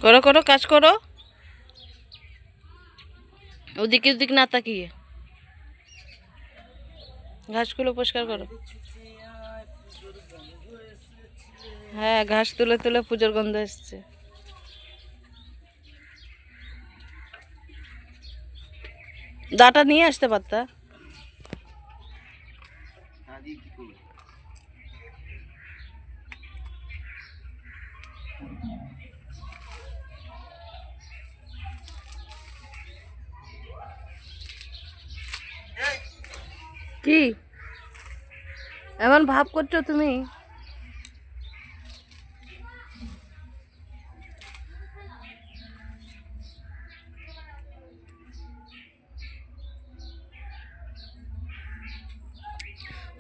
করো করো, কাজ করো, ওদিকে ওদিক না তাকিয়ে ঘাসগুলো পরিষ্কার করো। হ্যাঁ, ঘাস তুলে তুলে পুজোর গন্ধ এসছে। দাটা নিয়ে আসতে পারতা। কি এমন ভাব করছো তুমি?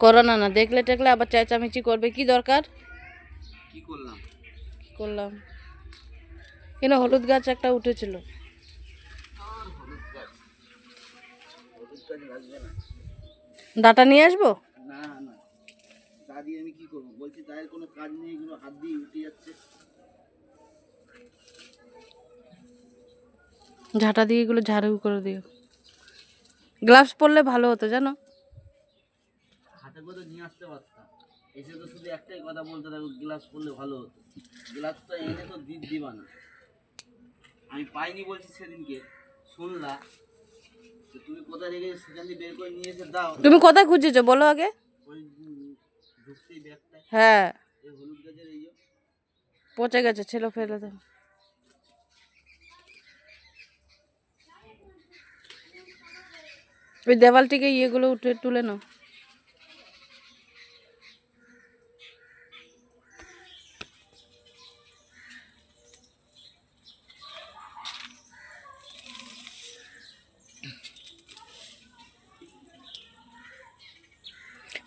করো না, না দেখলে টেকলে আবার চেঁচামেচি করবে। কি দরকার? কি করলাম? কি করলাম? কেন হলুদ গাছ একটা উঠেছিল। ডাটা নিয়ে আসবো। না না, তা দিয়ে আমি কি করবো? বলছি তাদের কোনো কাজ নেই, এগুলো হাত দিয়ে উঠে যাচ্ছে। ঝাঁটা দিয়ে এগুলো ঝাড়ু করে দিও। গ্লাভস পরলে ভালো হতো জানো। হাতে করে নিয়ে আসতে পারতাম। এসে তো শুধু একটাই কথা বলতে থাকো, গ্লাস পরলে ভালো হতো। গ্লাসটা এনে তো দিবা না। আমি পাইনি বলছি সেদিনকে, শুনলা তো তুমি কোথায় রেখে সেখান দিয়ে বের করে নিয়ে এসে দাও। তুমি কোথায় খুঁজেছো বলো আগে? ওই ঢুকতেই ব্যাগটা, হ্যাঁ, এই হলুদ গাছের এই যে পচে গেছে, ছেলে ফেলে দাও। ওই দেওয়ালটিকে ইয়েগুলো উঠে তুলে নাও।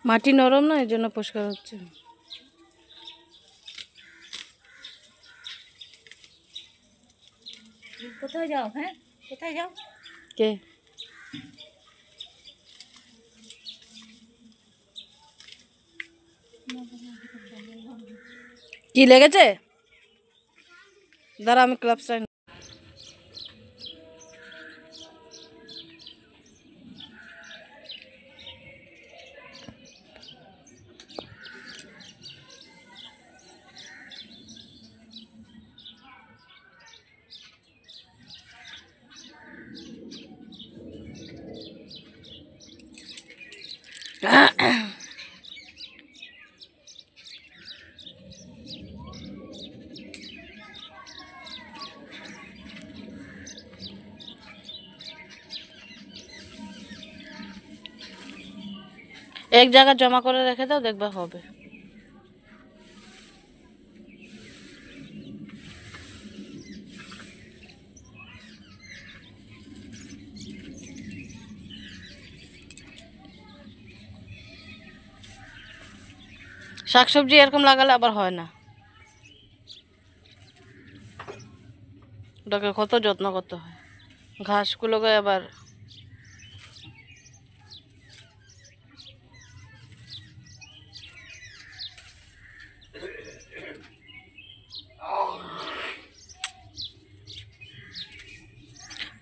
মাটি নরম না, এই জন্য পরিষ্কার হচ্ছে। কোথায় যাও? হ্যাঁ, কোথায় যাও? কে? কি লেগেছে? দাঁড়া, আমি ক্লাব সাইন। এক জায়গায় জমা করে রেখে দাও, দেখবা হবে। শাকসবজি এরকম লাগালে আবার হয় না, ওটাকে কত যত্ন করতে হয়। ঘাসগুলোকে আবার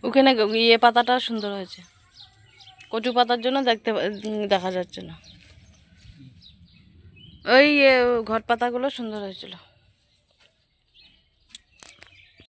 ওখানে ইয়ে পাতাটা সুন্দর হয়েছে, কচু পাতার জন্য দেখা যাচ্ছে না। ওই ঘট পাতাগুলো সুন্দর হয়েছিল।